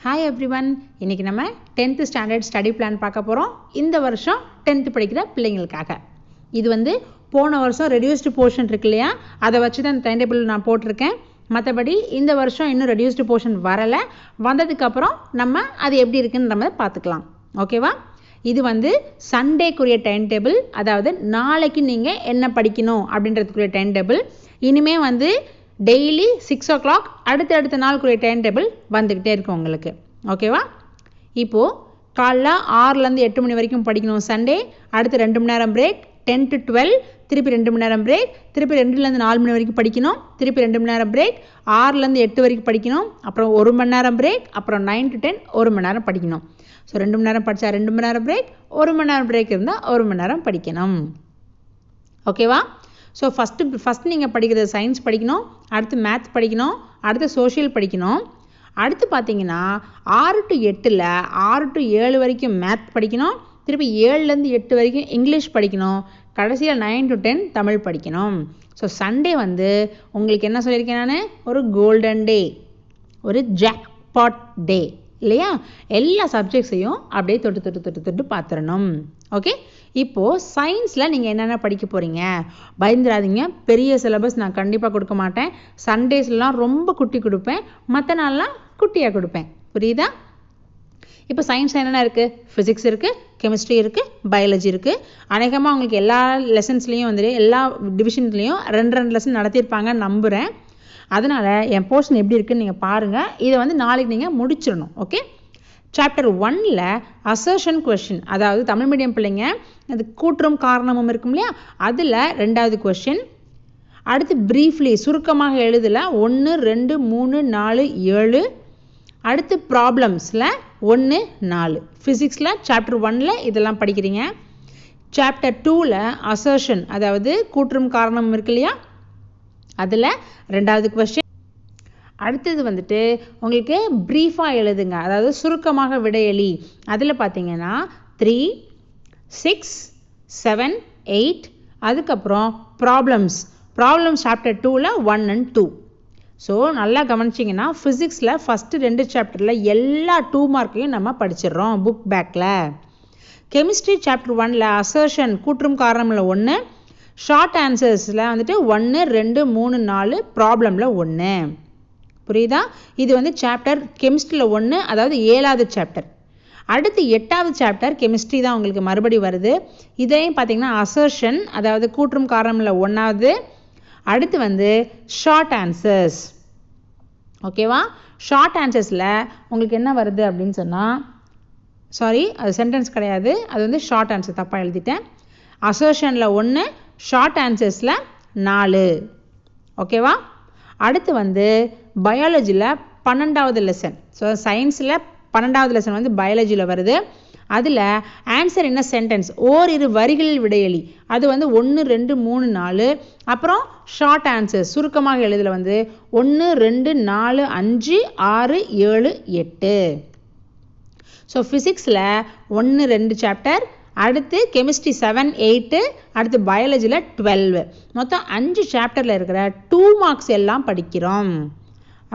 Hi everyone, இன்றைக்கி நம்ம 10th standard study plan பார்க்க போகிறோம். இந்த வருஷம் 10th படிக்கிற பிள்ளைங்களுக்காக. இது வந்து போன வருஷம் ரெடியூஸ்டு போர்ஷன் இருக்கு இல்லையா, அதை வச்சு தான் இந்த டைம் டேபிள் நான் போட்டிருக்கேன். மற்றபடி இந்த வருஷம் இன்னும் ரெடியூஸ்டு போர்ஷன் வரலை. வந்ததுக்கப்புறம் நம்ம அது எப்படி இருக்குன்னு நம்ம பார்த்துக்கலாம். ஓகேவா? இது வந்து சண்டேக்குரிய டைம் டேபிள், அதாவது நாளைக்கு நீங்கள் என்ன படிக்கணும் அப்படின்றதுக்குரிய டைம் டேபிள். இனிமேல் வந்து டெய்லி 6 o'clock அடுத்த நாளுக்குரிய டைம் டேபிள் வந்துக்கிட்டே இருக்கும் உங்களுக்கு. ஓகேவா? இப்போது காலைல 6லேருந்து 8 மணி வரைக்கும் படிக்கணும் சண்டே. அடுத்து 2 மணி நேரம் பிரேக், 10 to 12 திருப்பி 2 மணி நேரம் பிரேக், திருப்பி 2லேருந்து 4 மணி வரைக்கும் படிக்கணும், திருப்பி 2 மணி நேரம் பிரேக், 6லேருந்து 8 வரைக்கும் படிக்கணும், அப்புறம் 1 மணி நேரம் பிரேக், அப்புறம் 9 to 10 1 மணி நேரம் படிக்கணும். ஸோ 2 மணி நேரம் படித்தா 2 மணி நேரம் பிரேக், 1 மணி நேரம் பிரேக் இருந்தால் 1 மணி நேரம் படிக்கணும். ஓகேவா? ஸோ ஃபஸ்ட்டு நீங்கள் படிக்கிறது சயின்ஸ் படிக்கணும், அடுத்து மேத்ஸ் படிக்கணும், அடுத்து சோஷியல் படிக்கணும். அடுத்து பார்த்தீங்கன்னா 6 to 8ல் 6 to 7 வரைக்கும் மேத் படிக்கணும், திருப்பி 7லேருந்து 8 வரைக்கும் இங்கிலீஷ் படிக்கணும், கடைசியில் 9 to 10 தமிழ் படிக்கணும். ஸோ சண்டே வந்து உங்களுக்கு என்ன சொல்லியிருக்கேன் நான், ஒரு கோல்டன் டே, ஒரு ஜாக்பாட் டே இல்லையா? எல்லா சப்ஜெக்ட்ஸையும் அப்படியே தொட்டு பார்த்துடணும். ஓகே, இப்போது சயின்ஸில் நீங்கள் என்னென்ன படிக்க போகிறீங்க பயந்துடாதீங்க. பெரிய சிலபஸ் நான் கண்டிப்பாக கொடுக்க மாட்டேன். சண்டேஸ்லாம் ரொம்ப குட்டி கொடுப்பேன், மற்ற நாள்லாம் குட்டியாக கொடுப்பேன். புரியுதா? இப்போ சயின்ஸ் என்னென்ன இருக்குது? ஃபிசிக்ஸ் இருக்குது, கெமிஸ்ட்ரி இருக்குது, பயாலஜி இருக்குது. அநேகமாக உங்களுக்கு எல்லா லெசன்ஸ்லேயும் வந்துட்டு எல்லா டிவிஷன்ஸ்லேயும் 2 லெசன் நடத்தியிருப்பாங்கன்னு நம்புகிறேன். அதனால் என் போர்ஷன் எப்படி இருக்குன்னு நீங்கள் பாருங்கள். இதை வந்து நாளைக்கு நீங்கள் முடிச்சிடணும். ஓகே, சாப்டர் 1ல் அசர்ஷன் கொஷின், அதாவது தமிழ் மீடியம் பிள்ளைங்க அது கூற்றும் காரணமும் இருக்கும் இல்லையா, அதில் 2வது கொஷின். அடுத்து ப்ரீஃப்லி சுருக்கமாக எழுதல 1 2 3 4 7. அடுத்து ப்ராப்ளம்ஸில் 1 4. ஃபிசிக்ஸில் சாப்டர் 1ல் இதெல்லாம் படிக்கிறீங்க. சாப்டர் 2ல் அசர்ஷன், அதாவது கூற்றும் காரணமும் இருக்கு இல்லையா, அதில் 2வது கொஸ்டின். அடுத்தது வந்துட்டு உங்களுக்கு ப்ரீஃபாக எழுதுங்க, அதாவது சுருக்கமாக விடையளி. அதில் பார்த்தீங்கன்னா 3 6 7 8. அதுக்கப்புறம் ப்ராப்ளம்ஸ் சாப்டர் 2ல் 1 and 2. ஸோ நல்லா கவனிச்சிங்கன்னா ஃபிசிக்ஸில் ஃபஸ்ட்டு 2 சாப்டரில் எல்லா 2 மார்க்கையும் நம்ம படிச்சிடுறோம் புக் பேக்கில். கெமிஸ்ட்ரி சாப்டர் 1ல் அசர்ஷன் கூற்றும் காரணமில் 1, ஷார்ட் ஆன்சர்ஸில் வந்துட்டு 1 2 3 4, ப்ராப்ளமில் 1. புரியுதா? இது வந்து சாப்டர் கெமிஸ்ட்ரியில் 1, அதாவது 7வது சாப்டர். அடுத்து 8வது சாப்டர் கெமிஸ்ட்ரி தான் உங்களுக்கு மறுபடி வருது. இதையும் பார்த்தீங்கன்னா அசர்ஷன், அதாவது கூற்றும் காரணமில் 1வது. அடுத்து வந்து ஷார்ட் ஆன்சர்ஸ். ஓகேவா? ஷார்ட் ஆன்சர்ஸில் உங்களுக்கு என்ன வருது அப்படின்னு சொன்னால், சாரி அது சென்டென்ஸ் கிடையாது, அது வந்து ஷார்ட் ஆன்சர், தப்பாக எழுதிட்டேன். அசர்ஷனில் 1, ஷார்ட் ஆன்சர்ஸில் 4. ஓகேவா? அடுத்து வந்து பயாலஜியில் 12வது லெசன். ஸோ சயின்ஸில் 12வது லெசன் வந்து பயாலஜியில் வருது. அதில் ஆன்சர் என்ன சென்டென்ஸ், ஓரிரு வரிகளில் விடையளி, அது வந்து 1 2 3 4. அப்புறம் ஷார்ட் ஆன்சர்ஸ் சுருக்கமாக எழுதல வந்து 1 2 4 5 6 7 8. ஸோ ஃபிசிக்ஸில் 1 2 சாப்டர், அடுத்து கெமிஸ்ட்ரி 7 8, அடுத்து பயாலஜியில் 12. மொத்தம் 5 சாப்டரில் இருக்கிற 2 மார்க்ஸ் எல்லாம் படிக்கிறோம்.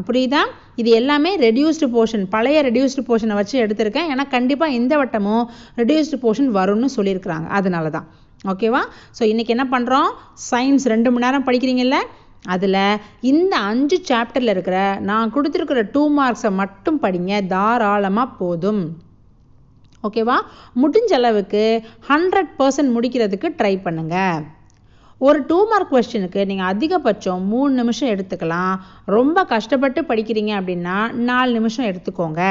புரியுதா? இது எல்லாமே ரெடியூஸ்டு போர்ஷன், பழைய ரெடியூஸ்டு போர்ஷனை வச்சு எடுத்திருக்கேன். ஏன்னா கண்டிப்பாக இந்த வட்டமும் ரெடியூஸ்டு போர்ஷன் வரும்னு சொல்லியிருக்கிறாங்க, அதனால தான். ஓகேவா? ஸோ இன்றைக்கி என்ன பண்ணுறோம், சயின்ஸ் 2 மணி நேரம் படிக்கிறீங்கல்ல, அதில் இந்த 5 சாப்டரில் இருக்கிற நான் கொடுத்துருக்கிற 2 மார்க்ஸை மட்டும் படிங்க, தாராளமாக போதும். ஓகேவா? முடிஞ்ச அளவுக்கு 100% முடிக்கிறதுக்கு ட்ரை பண்ணுங்கள். ஒரு 2 மார்க் கொஸ்டினுக்கு நீங்கள் அதிகபட்சம் 3 நிமிஷம் எடுத்துக்கலாம். ரொம்ப கஷ்டப்பட்டு படிக்கிறீங்க அப்படின்னா 4 நிமிஷம் எடுத்துக்கோங்க.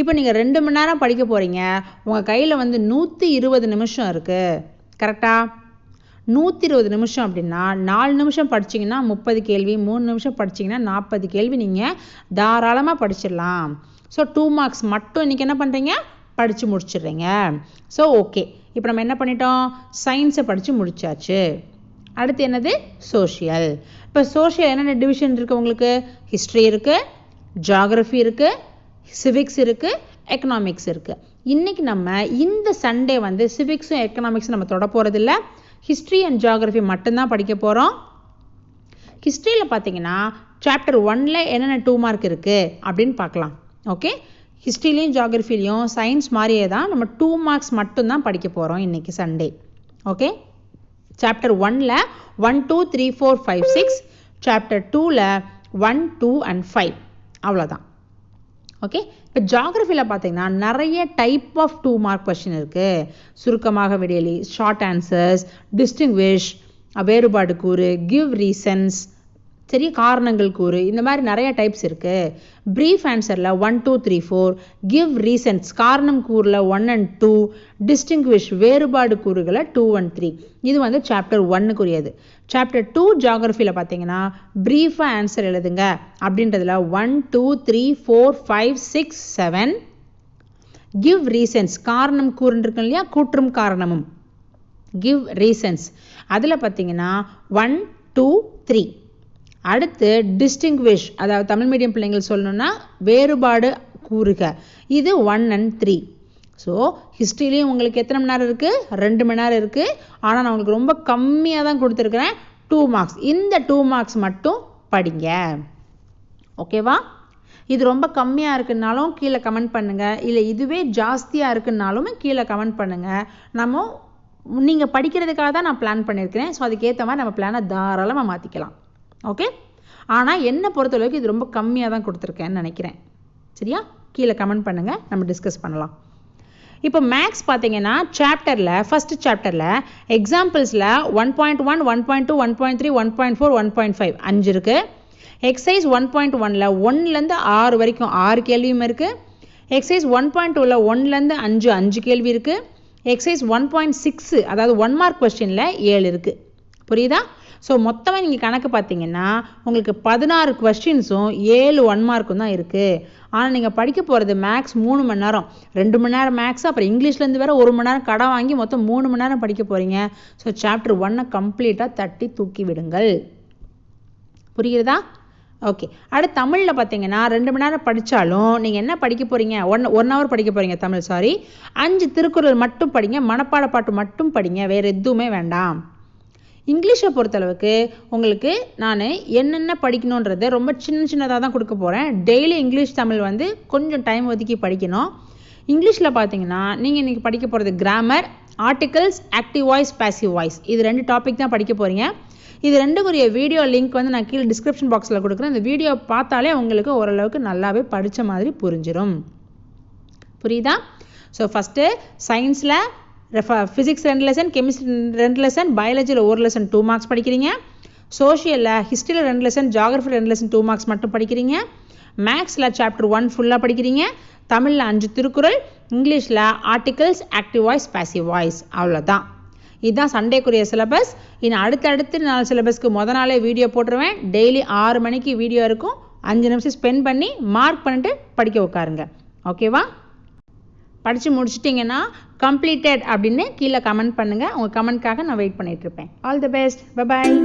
இப்போ நீங்கள் 2 மணி நேரம் படிக்க போகிறீங்க, உங்கள் கையில் வந்து 120 நிமிஷம் இருக்குது. கரெக்டாக? 120 நிமிஷம் அப்படின்னா 4 நிமிஷம் படிச்சிங்கன்னா 30 கேள்வி, 3 நிமிஷம் படிச்சிங்கன்னா 40 கேள்வி நீங்கள் தாராளமாக படிச்சிடலாம். ஸோ 2 மார்க்ஸ் மட்டும் இன்றைக்கி என்ன பண்ணுறீங்க, படித்து முடிச்சிடுறீங்க. ஸோ ஓகே, இப்போ நம்ம என்ன பண்ணிட்டோம், சயின்ஸை படித்து முடிச்சாச்சு. அடுத்து என்னது, சோஷியல். இப்போ சோஷியல் என்னென்ன டிவிஷன் இருக்குது உங்களுக்கு, ஹிஸ்ட்ரி இருக்குது, ஜியாகிரஃபி இருக்குது, சிவிக்ஸ் இருக்குது, எக்கனாமிக்ஸ் இருக்குது. இன்றைக்கி நம்ம இந்த சண்டே வந்து சிவிக்ஸும் எக்கனாமிக்ஸும் நம்ம தொட போகிறதில்ல, ஹிஸ்ட்ரி அண்ட் ஜியாகிரஃபி மட்டும்தான் படிக்க போகிறோம். ஹிஸ்ட்ரியில் பார்த்தீங்கன்னா சாப்டர் 1ல் என்னென்ன 2 மார்க் இருக்குது அப்படின்னு பார்க்கலாம். ஓகே, ஹிஸ்ட்ரிலையும் ஜியாகிரஃபிலையும் சயின்ஸ் மாதிரியே தான் நம்ம 2 மார்க்ஸ் மட்டும்தான் படிக்க போகிறோம் இன்றைக்கி சண்டே. ஓகே, சாப்டர் 1ல் 1 2 3 4 5 6, சாப்டர் 2ல் 1 2 and 5 அவ்வளோதான். ஓகே, இப்போ ஜியாகிரஃபியில் பார்த்தீங்கன்னா நிறைய டைப் ஆஃப் 2 மார்க் கொஸ்டின் இருக்குது. சுருக்கமாக விடையளி, ஷார்ட் ஆன்சர்ஸ், டிஸ்டிங்விஷ், வேறுபாடு கூறு, கிவ் ரீசன்ஸ், சரி, காரணங்கள் கூறு, இந்த மாதிரி நிறைய டைப்ஸ் இருக்குது. ப்ரீஃப் ஆன்சரில் 1 2 3 4, கிவ் ரீசன்ஸ் காரணம் கூறில் 1 and 2, டிஸ்டிங்விஷ் வேறுபாடு கூறுகளை 2 and 3. இது வந்து சாப்டர் 1க்குரியது. சாப்டர் 2 ஜியாகிரஃபியில் பார்த்தீங்கன்னா ப்ரீஃபாக ஆன்சர் எழுதுங்க அப்படின்றதுல 1 2 3 4 5 6 7, கிவ் ரீசன்ஸ் காரணம் கூறுன்னு இருக்கு இல்லையா, கூற்றும் காரணமும், கிவ் ரீசன்ஸ் அதில் பார்த்தீங்கன்னா 1 2 3. அடுத்து டிஸ்டிங்விஷ், அதாவது தமிழ் மீடியம் பிள்ளைங்கள் சொல்லணும்னா வேறுபாடு கூறுக, இது 1 and 3. ஸோ ஹிஸ்ட்ரிலையும் உங்களுக்கு எத்தனை மணி நேரம் இருக்குது? 2 மணி நேரம் இருக்குது. ஆனால் நான் உங்களுக்கு ரொம்ப கம்மியாக தான் கொடுத்துருக்குறேன், 2 மார்க்ஸ். இந்த 2 மார்க்ஸ் மட்டும் படிங்க. ஓகேவா? இது ரொம்ப கம்மியாக இருக்குன்னாலும் கீழே கமெண்ட் பண்ணுங்கள், இல்லை இதுவே ஜாஸ்தியாக இருக்குன்னாலும் கீழே கமெண்ட் பண்ணுங்கள். நம்ம நீங்கள் படிக்கிறதுக்காக தான் நான் பிளான் பண்ணியிருக்கிறேன். ஸோ அதுக்கேற்ற மாதிரி நம்ம பிளானை தாராளமாக மாற்றிக்கலாம். ஓகே, ஆனால் என்னை பொறுத்தளவுக்கு இது ரொம்ப கம்மியாக தான் கொடுத்துருக்கேன்னு நினைக்கிறேன். சரியா? கீழே கமெண்ட் பண்ணுங்கள், நம்ம டிஸ்கஸ் பண்ணலாம். இப்போ மேக்ஸ் பார்த்தீங்கன்னா சாப்டரில் ஃபஸ்ட்டு சாப்டரில் எக்ஸாம்பிள்ஸில் 1.1 1.2 1.3 1.4 1.5 5 இருக்குது. எக்ஸசைஸ் 1.1ல் 1லேருந்து 6 வரைக்கும் 6 கேள்வியும் இருக்குது. எக்ஸசைஸ் 1.2ல் 1லேருந்து 5 கேள்வி இருக்குது. எக்ஸசைஸ் 1.6 அதாவது 1 மார்க் கொஸ்டினில் 7 இருக்குது. புரியுதா? ஸோ மொத்தமாக நீங்கள் கணக்கு பார்த்தீங்கன்னா உங்களுக்கு 16 கொஸ்டின்ஸும் 7 1 மார்க்கும் தான் இருக்குது. ஆனால் நீங்கள் படிக்க போகிறது மேக்ஸ் 3 மணி நேரம், 2 மணி நேரம் மேக்ஸ், அப்புறம் இங்கிலீஷ்லேருந்து வேறு 1 மணி நேரம் கடன் வாங்கி மொத்தம் 3 மணி நேரம் படிக்க போகிறீங்க. ஸோ சாப்டர் 1 கம்ப்ளீட்டாக தட்டி தூக்கி விடுங்கள். புரியுறதா? ஓகே, அடுத்து தமிழில் பார்த்தீங்கன்னா 2 மணி நேரம் படித்தாலும் நீங்கள் என்ன படிக்க போகிறீங்க? 1 ஹவர் படிக்க போகிறீங்க தமிழ், 5 திருக்குறள் மட்டும் படிங்க, மனப்பாட பாட்டு மட்டும் படிங்க, வேறு எதுவுமே வேண்டாம். இங்கிலீஷை பொறுத்தளவுக்கு உங்களுக்கு நான் என்னென்ன படிக்கணுன்றதை ரொம்ப சின்னதாக தான் கொடுக்க போகிறேன். டெய்லி இங்கிலீஷ் தமிழ் வந்து கொஞ்சம் டைம் ஒதுக்கி படிக்கணும். இங்கிலீஷில் பார்த்தீங்கன்னா நீங்கள் இன்றைக்கி படிக்க போகிறது grammar, articles, active voice, passive voice, இது 2 டாபிக் தான் படிக்க போகிறீங்க. இது 2க்குரிய வீடியோ லிங்க் வந்து நான் கீழே டிஸ்கிரிப்ஷன் பாக்ஸில் கொடுக்குறேன். இந்த வீடியோ பார்த்தாலே உங்களுக்கு ஓரளவுக்கு நல்லாவே படித்த மாதிரி புரிஞ்சிடும். புரியுதா? ஸோ ஃபஸ்ட்டு சயின்ஸில் ஃபிசிக்ஸ் 2 லெசன், கெமிஸ்ட்ரி 2 லெசன், பயாலஜியில் 1 லெசன் 2 மார்க்ஸ் படிக்கிறீங்க. சோஷியலில் ஹிஸ்ட்ரியில் 2 லெசன், ஜியாகிரஃபி 2 லெசன் 2 மார்க்ஸ் மட்டும் படிக்கிறீங்க. மேக்ஸில் சாப்டர் 1 ஃபுல்லாக படிக்கிறீங்க. தமிழில் 5 திருக்குறள், இங்கிலீஷில் articles, active voice, passive voice, அவ்வளோதான். இதுதான் சண்டேக்குரிய சிலபஸ். இன்னும் அடுத்தடுத்து 4 சிலபஸ்க்கு நாளே வீடியோ போட்டுருவேன். டெய்லி 6 மணிக்கு வீடியோ இருக்கும். 5 நிமிஷம் ஸ்பெண்ட் பண்ணி மார்க் பண்ணிட்டு படிக்க உட்காருங்க. ஓகேவா? படித்து முடிச்சிட்டிங்கன்னா கம்ப்ளீட்டட் அப்படின்னு கீழே கமெண்ட் பண்ணுங்கள். உங்கள் கமெண்ட்காக நான் வெயிட் பண்ணிகிட்ருப்பேன். All the best. Bye bye.